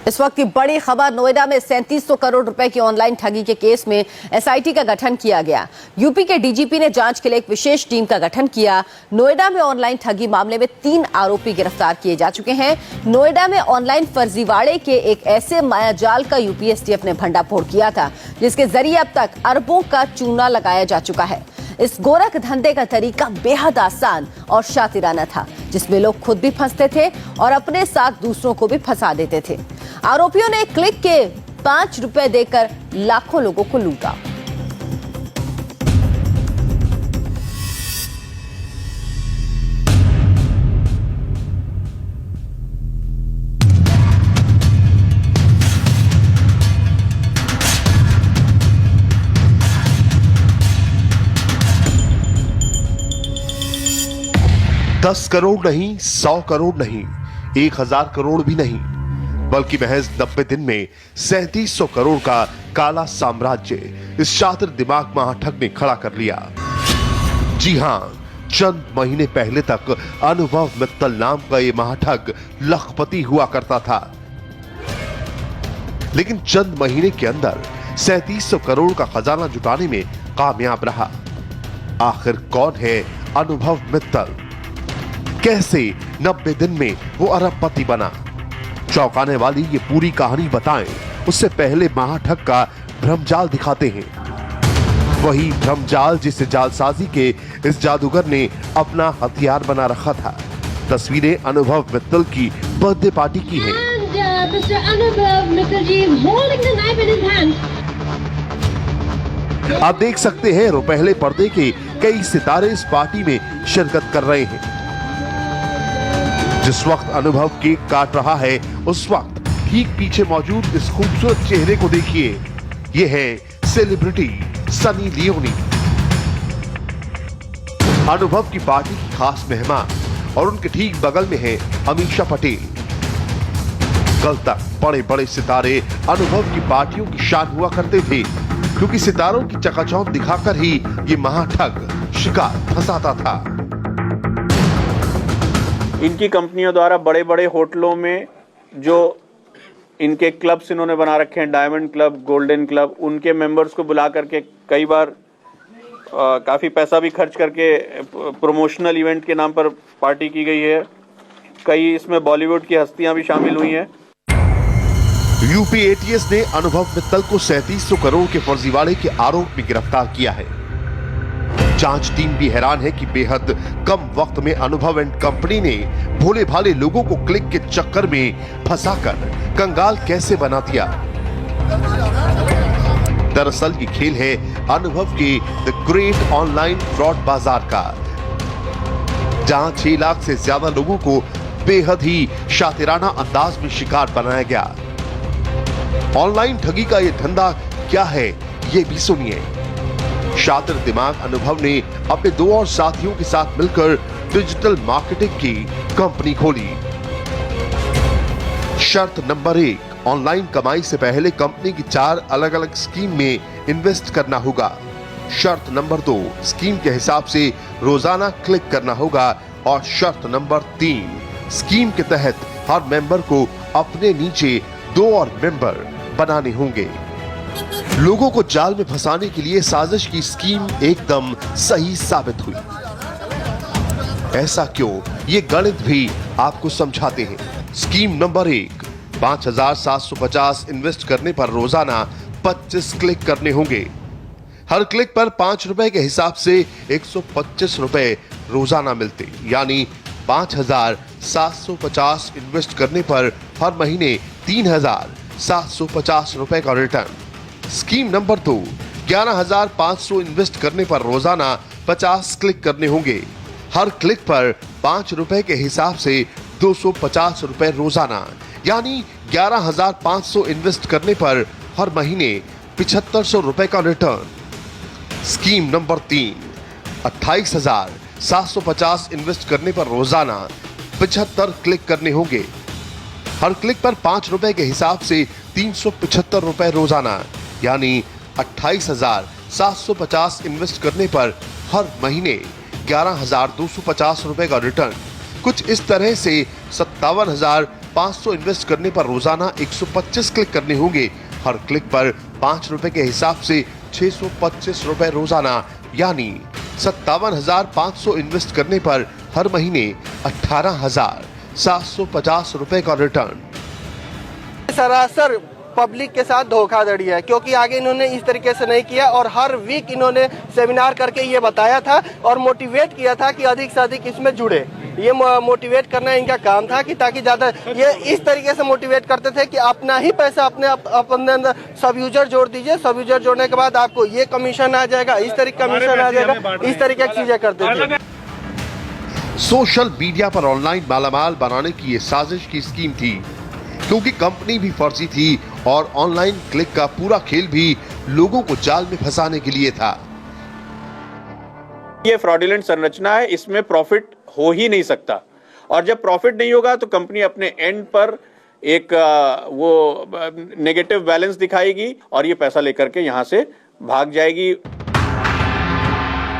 इस वक्त की बड़ी खबर, नोएडा में 3700 करोड़ रुपए की ऑनलाइन ठगी के केस में एसआईटी का गठन किया गया। यूपी के डीजीपी ने जांच के लिए एक विशेष टीम का गठन किया। नोएडा में ऑनलाइन ठगी मामले में 3 आरोपी गिरफ्तार किए जा चुके हैं। नोएडा में ऑनलाइन फर्जीवाड़े के एक ऐसे मायाजाल का यूपी एसटीएफ ने भंडाफोड़ किया था जिसके जरिए अब तक अरबों का चूना लगाया जा चुका है। इस गोरख धंधे का तरीका बेहद आसान और शातिराना था, जिसमें लोग खुद भी फंसते थे और अपने साथ दूसरों को भी फंसा देते थे। आरोपियों ने क्लिक के 5 रुपए देकर लाखों लोगों को लूटा। दस करोड़ नहीं, 100 करोड़ नहीं, 1000 करोड़ भी नहीं, बल्कि महज 90 दिन में 3700 करोड़ का काला साम्राज्य इस शातिर दिमाग महाठग ने खड़ा कर लिया। जी हां, चंद महीने पहले तक अनुभव मित्तल नाम का ये महाठग लखपति हुआ करता था, लेकिन चंद महीने के अंदर 3700 करोड़ का खजाना जुटाने में कामयाब रहा। आखिर कौन है अनुभव मित्तल? कैसे 90 दिन में वो अरबपति बना? चौंकाने वाली ये पूरी कहानी बताएं, उससे पहले महाठग का भ्रमजाल दिखाते हैं। वही भ्रमजाल जिसे जालसाजी के इस जादूगर ने अपना हथियार बना रखा था। तस्वीरें अनुभव मित्तल की बर्थडे पार्टी की हैं। आप देख सकते हैं रुपहले पर्दे के कई सितारे इस पार्टी में शिरकत कर रहे हैं। जिस वक्त अनुभव केक काट रहा है, उस वक्त ठीक पीछे मौजूद इस खूबसूरत चेहरे को देखिए। यह है सेलिब्रिटी सनी लियोनी। अनुभव की पार्टी की खास मेहमान और उनके ठीक बगल में है अमीषा पटेल। कल तक बड़े बड़े सितारे अनुभव की पार्टियों की शान हुआ करते थे, क्योंकि सितारों की चकाचौंध दिखाकर ही ये महाठग शिकार फंसाता था। इनकी कंपनियों द्वारा बड़े बड़े होटलों में जो इनके क्लब्स इन्होंने बना रखे हैं, डायमंड क्लब, गोल्डन क्लब, उनके मेंबर्स को बुला करके कई बार काफ़ी पैसा भी खर्च करके प्रमोशनल इवेंट के नाम पर पार्टी की गई है। कई इसमें बॉलीवुड की हस्तियां भी शामिल हुई हैं। यूपी एटीएस ने अनुभव मित्तल को 3700 करोड़ के फर्जीवाड़े के आरोप में गिरफ्तार किया है। जांच टीम भी हैरान है कि बेहद कम वक्त में अनुभव एंड कंपनी ने भोले भाले लोगों को क्लिक के चक्कर में फंसाकर कंगाल कैसे बना दिया। दरअसल ये खेल है अनुभव के द ग्रेट ऑनलाइन फ्रॉड बाजार का, जहां 6 लाख से ज्यादा लोगों को बेहद ही शातिराना अंदाज में शिकार बनाया गया। ऑनलाइन ठगी का ये धंधा क्या है, ये भी सुनिए। शातिर दिमाग अनुभव ने अपने 2 और साथियों के साथ मिलकर डिजिटल मार्केटिंग की कंपनी खोली। शर्त नंबर 1, ऑनलाइन कमाई से पहले कंपनी की 4 अलग अलग स्कीम में इन्वेस्ट करना होगा। शर्त नंबर 2, स्कीम के हिसाब से रोजाना क्लिक करना होगा। और शर्त नंबर 3, स्कीम के तहत हर मेंबर को अपने नीचे 2 और मेंबर बनाने होंगे। लोगों को जाल में फंसाने के लिए साजिश की स्कीम एकदम सही साबित हुई। ऐसा क्यों, ये गणित भी आपको समझाते हैं। स्कीम नंबर 1, 5750 इन्वेस्ट करने पर रोजाना 25 क्लिक करने होंगे। हर क्लिक पर 5 रुपए के हिसाब से 125 रुपए रोजाना मिलते, यानी 5750 इन्वेस्ट करने पर हर महीने 3750 रुपए का रिटर्न। स्कीम नंबर 2, 11500 इन्वेस्ट करने पर रोजाना 50 क्लिक करने होंगे। हर क्लिक पर 5 रुपए के हिसाब से 250 रुपए रोजाना, यानी 11500 इन्वेस्ट करने पर हर महीने 7500 रुपए का रिटर्न। स्कीम नंबर 3, 28750 इन्वेस्ट करने पर रोजाना 75 क्लिक करने होंगे। हर क्लिक पर 5 रुपए के हिसाब से 375 रुपए रोजाना, यानी 28750 इन्वेस्ट करने पर हर महीने 11250 रुपए का रिटर्न। कुछ इस तरह से 57,000 500 इन्वेस्ट करने पर रोजाना 125 क्लिक करने होंगे। हर क्लिक पर 5 रुपए के हिसाब से 625 रुपए रोजाना, यानी 57,500 इन्वेस्ट करने पर हर महीने 18,750 रुपए का रिटर्न। सरासर पब्लिक के साथ धोखाधड़ी है, क्योंकि आगे इन्होंने इस तरीके से नहीं किया और हर वीक इन्होंने सेमिनार करके ये बताया था और मोटिवेट किया था कि अधिक से अधिक इसमें जुड़े। ये मोटिवेट करना इनका काम था कि ताकि ज्यादा ये इस तरीके से मोटिवेट करते थे कि अपना ही पैसा अपने अंदर सब यूजर जोड़ दीजिए, सब यूजर जोड़ने के बाद आपको ये कमीशन आ जाएगा, इस तरीके कमीशन आ जाएगा, इस तरीके की चीजें करते थे। सोशल मीडिया पर ऑनलाइन मालामाल बनाने की ये साजिश की स्कीम थी, क्योंकि कंपनी भी फर्जी थी और ऑनलाइन क्लिक का पूरा खेल भी लोगों को जाल में फंसाने के लिए था। ये फ्रॉडुलेंट संरचना है, इसमें प्रॉफिट हो ही नहीं सकता, और जब प्रॉफिट नहीं होगा तो कंपनी अपने एंड पर एक वो नेगेटिव बैलेंस दिखाएगी और ये पैसा लेकर के यहां से भाग जाएगी।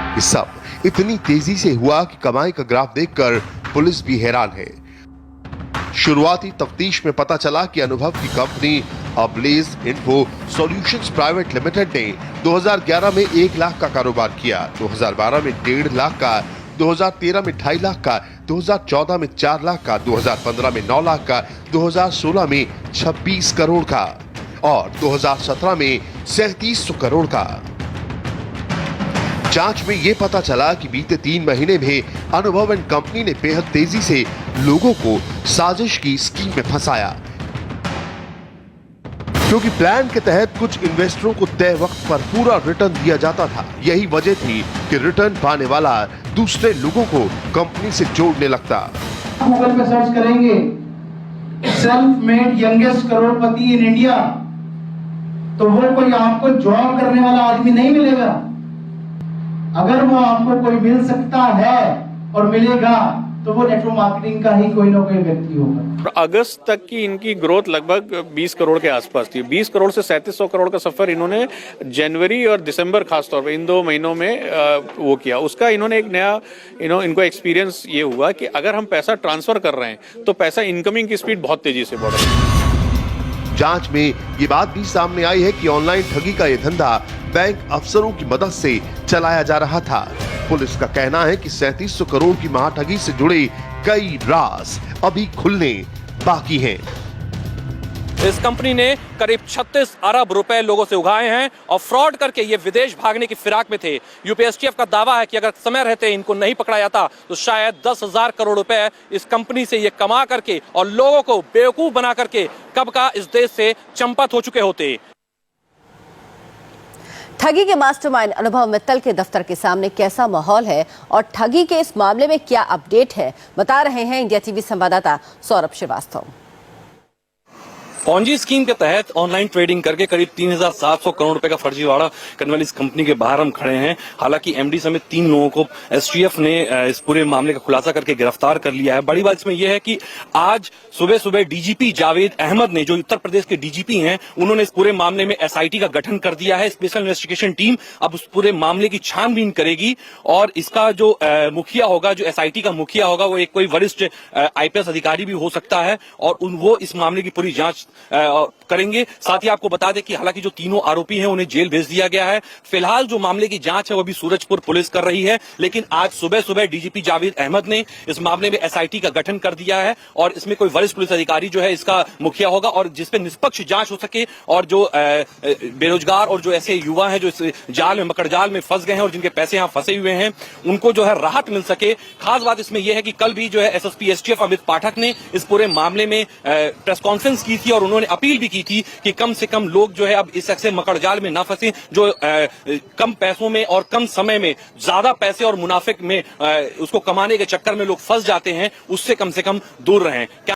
ये सब इतनी तेजी से हुआ कि कमाई का ग्राफ देखकर पुलिस भी हैरान है। शुरुआती तफ्तीश में पता चला कि अनुभव की company ablaze info solutions private limited ने 2011 में 1 लाख का कारोबार किया, 2012 में 1.5 लाख का, 2013 में 2.5 लाख का, 2014 में 4 लाख का, 2015 में 9 लाख का, 2016 में 26 करोड़ का और 2017 में 3700 करोड़ का। जांच में यह पता चला कि बीते 3 महीने में अनुभव एंड कंपनी ने बेहद तेजी से लोगों को साजिश की स्कीम में फंसाया, क्योंकि प्लान के तहत कुछ इन्वेस्टरों को तय वक्त पर पूरा रिटर्न दिया जाता था। यही वजह थी कि रिटर्न पाने वाला दूसरे लोगों को कंपनी से जोड़ने लगता। गूगल पे सर्च करेंगे self made youngest Crorepati in India, तो वो कोई आपको जॉब करने वाला आदमी नहीं मिलेगा। अगर वो आपको कोई मिल सकता है और मिलेगा तो वो नेटवर्क मार्केटिंग का ही कोई ना कोई व्यक्ति होगा। अगस्त तक की इनकी ग्रोथ लगभग 20 करोड़ के आसपास थी। 20 करोड़ से 3700 करोड़ का सफर इन्होंने जनवरी और दिसंबर खासतौर पे इन 2 महीनों में वो किया। उसका इन्होंने एक नया इनको एक्सपीरियंस ये हुआ कि अगर हम पैसा ट्रांसफर कर रहे हैं तो पैसा इनकमिंग की स्पीड बहुत तेजी से बढ़ रही है। जांच में ये बात भी सामने आई है कि ऑनलाइन ठगी का ये धंधा बैंक अफसरों की मदद से चलाया जा रहा था। पुलिस का कहना है कि 3700 करोड़ की महाठगी से जुड़े कई राज अभी खुलने बाकी हैं। इस कंपनी ने करीब 36 अरब रुपए लोगों से उगाए हैं और फ्रॉड करके ये विदेश भागने की फिराक में थे। यूपीएसटीएफ का दावा है कि अगर समय रहते इनको नहीं पकड़ा जाता तो शायद 10,000 करोड़ रुपए इस कंपनी से ये कमा करके और लोगों को बेवकूफ बना करके कब का इस देश से चंपत हो चुके होते। ठगी के मास्टरमाइंड अनुभव मित्तल के दफ्तर के सामने कैसा माहौल है और ठगी के इस मामले में क्या अपडेट है, बता रहे हैं इंडिया टीवी संवाददाता सौरभ श्रीवास्तव। पॉन्जी स्कीम के तहत ऑनलाइन ट्रेडिंग करके करीब 3,700 करोड़ रुपए का फर्जीवाड़ा करने वाली इस कंपनी के बाहर हम खड़े हैं। हालांकि एमडी समेत 3 लोगों को एसटीएफ ने इस पूरे मामले का खुलासा करके गिरफ्तार कर लिया है। बड़ी बात इसमें यह है कि आज सुबह सुबह डीजीपी जावेद अहमद ने, जो उत्तर प्रदेश के डीजीपी हैं, उन्होंने इस पूरे मामले में एसआईटी का गठन कर दिया है। स्पेशल इन्वेस्टिगेशन टीम अब उस पूरे मामले की छानबीन करेगी और इसका जो मुखिया होगा, जो एसआईटी का मुखिया होगा, वो एक कोई वरिष्ठ आईपीएस अधिकारी भी हो सकता है और वो इस मामले की पूरी जांच करेंगे। साथ ही आपको बता दें कि हालांकि जो तीनों आरोपी हैं उन्हें जेल भेज दिया गया है। फिलहाल जो मामले की जांच है वो भी सूरजपुर पुलिस कर रही है, लेकिन आज सुबह सुबह डीजीपी जावेद अहमद ने इस मामले में एसआईटी का गठन कर दिया है और इसमें कोई वरिष्ठ पुलिस अधिकारी जो है इसका मुखिया होगा और जिसपे निष्पक्ष जांच हो सके और जो बेरोजगार और जो ऐसे युवा हैं जो इस जाल में, मकड़ जाल में फंस गए हैं और जिनके पैसे यहाँ फंसे हुए हैं, उनको जो है राहत मिल सके। खास बात इसमें यह है कि कल भी जो है एसएसपी एसटीएफ अमित पाठक ने इस पूरे मामले में प्रेस कॉन्फ्रेंस की थी और उन्होंने अपील भी की थी कि कम से कम लोग जो है अब इस ऐसे मकड़ जाल में ना फंसे, जो कम पैसों में और कम समय में ज्यादा पैसे और मुनाफे में उसको कमाने के चक्कर में लोग फंस जाते हैं, उससे कम दूर रहें।